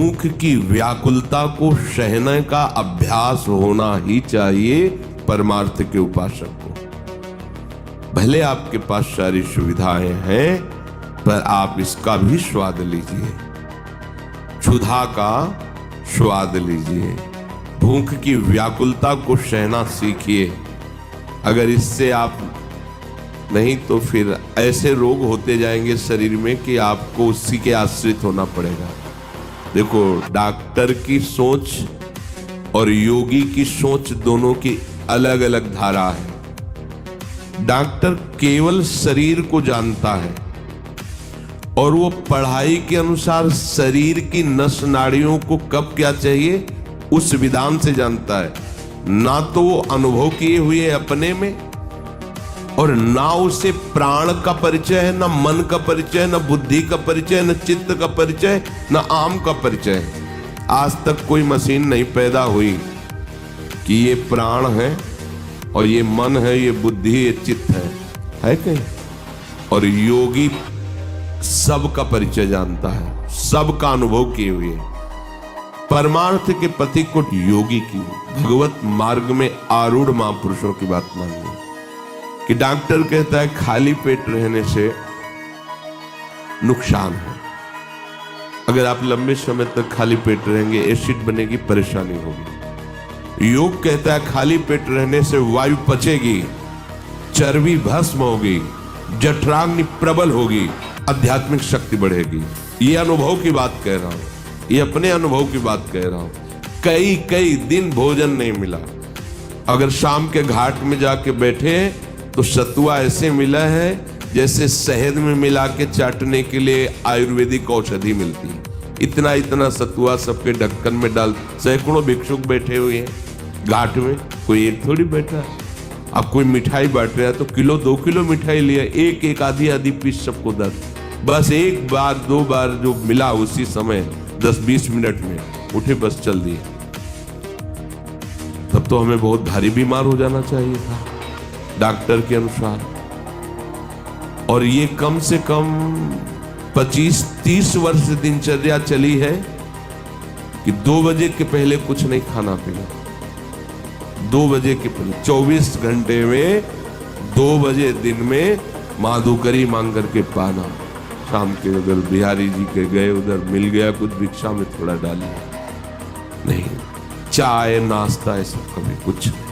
भूख की व्याकुलता को सहने का अभ्यास होना ही चाहिए परमार्थ के उपासक को। भले आपके पास सारी सुविधाएं हैं, पर आप इसका भी स्वाद लीजिए, क्षुधा का स्वाद लीजिए, भूख की व्याकुलता को सहना सीखिए। अगर इससे आप नहीं तो फिर ऐसे रोग होते जाएंगे शरीर में कि आपको उसी के आश्रित होना पड़ेगा। देखो, डॉक्टर की सोच और योगी की सोच दोनों की अलग अलग धारा है। डॉक्टर केवल शरीर को जानता है और वो पढ़ाई के अनुसार शरीर की नस नाड़ियों को कब क्या चाहिए उस विधान से जानता है। ना तो वो अनुभव किए हुए अपने में, और ना उसे प्राण का परिचय है, ना मन का परिचय, ना बुद्धि का परिचय, ना चित्त का परिचय, ना आम का परिचय। आज तक कोई मशीन नहीं पैदा हुई कि ये प्राण है और ये मन है, ये बुद्धि, ये चित्त है कहीं? और योगी सबका परिचय जानता है, सबका अनुभव किए हुए। परमार्थ के पति को योगी की भगवत मार्ग में आरूढ़ महापुरुषों की बात मानिए कि डॉक्टर कहता है खाली पेट रहने से नुकसान है। अगर आप लंबे समय तक खाली पेट रहेंगे एसिड बनेगी, परेशानी होगी। योग कहता है खाली पेट रहने से वायु पचेगी, चर्बी भस्म होगी, जठराग्नि प्रबल होगी, आध्यात्मिक शक्ति बढ़ेगी। ये अनुभव की बात कह रहा हूं, ये अपने अनुभव की बात कह रहा हूं। कई दिन भोजन नहीं मिला, अगर शाम के घाट में जाके बैठे तो सतुआ ऐसे मिला है जैसे शहद में मिला के चाटने के लिए आयुर्वेदिक औषधि मिलती है। इतना इतना सतुआ सबके ढक्कन में डाल, सैकड़ों भिक्षुक बैठे हुए हैं घाट में, कोई एक थोड़ी बैठा है। अब कोई मिठाई बांट रहा है तो किलो 2 किलो मिठाई लिया, एक आधी पीस सबको दे। बस एक बार 2 बार जो मिला उसी समय 10-20 मिनट में उठे, बस चल दिए। तब तो हमें बहुत भारी बीमार हो जाना चाहिए था डॉक्टर के अनुसार। और ये कम से कम 25-30 वर्ष दिनचर्या चली है कि 2 बजे के पहले कुछ नहीं खाना पीना। 2 बजे के पहले 24 घंटे में 2 बजे दिन में माधुकरी मांग करके पाना। शाम के अगर बिहारी जी के गए उधर मिल गया कुछ भिक्षा में थोड़ा डालिए, नहीं चाय नाश्ता ऐसा कभी कुछ नहीं।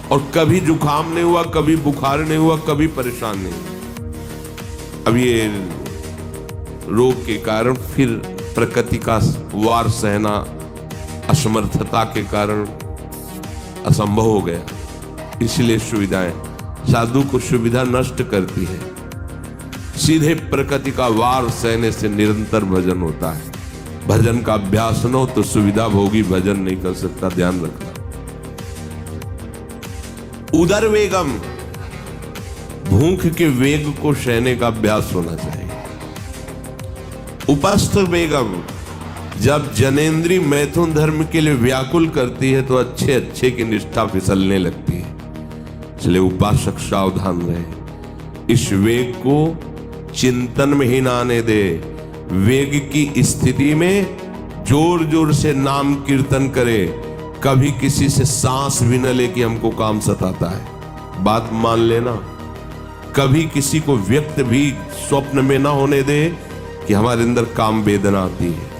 और कभी जुकाम नहीं हुआ, कभी बुखार नहीं हुआ, कभी परेशान नहीं। अब ये रोग के कारण फिर प्रकृति का वार सहना असमर्थता के कारण असंभव हो गया। इसलिए सुविधाएं साधु को सुविधा नष्ट करती है। सीधे प्रकृति का वार सहने से निरंतर भजन होता है। भजन का अभ्यास न हो तो सुविधा भोगी भजन नहीं कर सकता, ध्यान रखना। उदर वेगम, भूख के वेग को सहने का अभ्यास होना चाहिए। उपस्थ वेगम, जब जनेन्द्रीय मैथुन धर्म के लिए व्याकुल करती है तो अच्छे की निष्ठा फिसलने लगती है। इसलिए उपासक सावधान रहे, इस वेग को चिंतन में ही ना आने दे। वेग की स्थिति में जोर जोर से नाम कीर्तन करे, कभी किसी से सांस भी न ले कि हमको काम सताता है, बात मान लेना। कभी किसी को व्यक्त भी स्वप्न में ना होने दे कि हमारे अंदर काम वेदना आती है।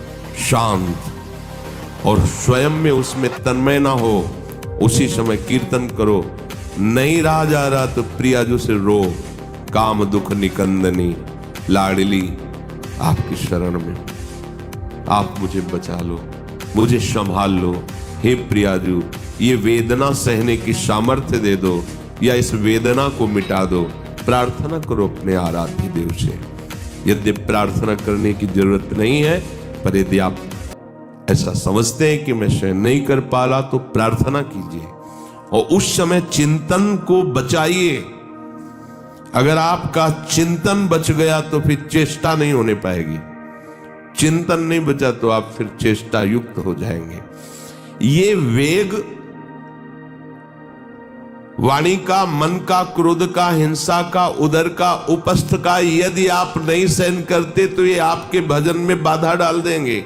शांत और स्वयं में उसमें तन्मय ना हो, उसी समय कीर्तन करो। नहीं रहा जा रहा तो प्रियाजू से रो, काम दुख निकंदनी लाडली आपकी शरण में, आप मुझे बचा लो, मुझे संभाल लो। हे प्रियाजू, ये वेदना सहने की सामर्थ्य दे दो या इस वेदना को मिटा दो। प्रार्थना करो अपने आराध्य देव से। यदि प्रार्थना करने की जरूरत नहीं है, पर यदि आप ऐसा समझते हैं कि मैं सहन नहीं कर पा रहा तो प्रार्थना कीजिए और उस समय चिंतन को बचाइए। अगर आपका चिंतन बच गया तो फिर चेष्टा नहीं होने पाएगी। चिंतन नहीं बचा तो आप फिर चेष्टा युक्त हो जाएंगे। ये वेग वाणी का, मन का, क्रोध का, हिंसा का, उदर का, उपस्थ का यदि आप नहीं सहन करते तो ये आपके भजन में बाधा डाल देंगे।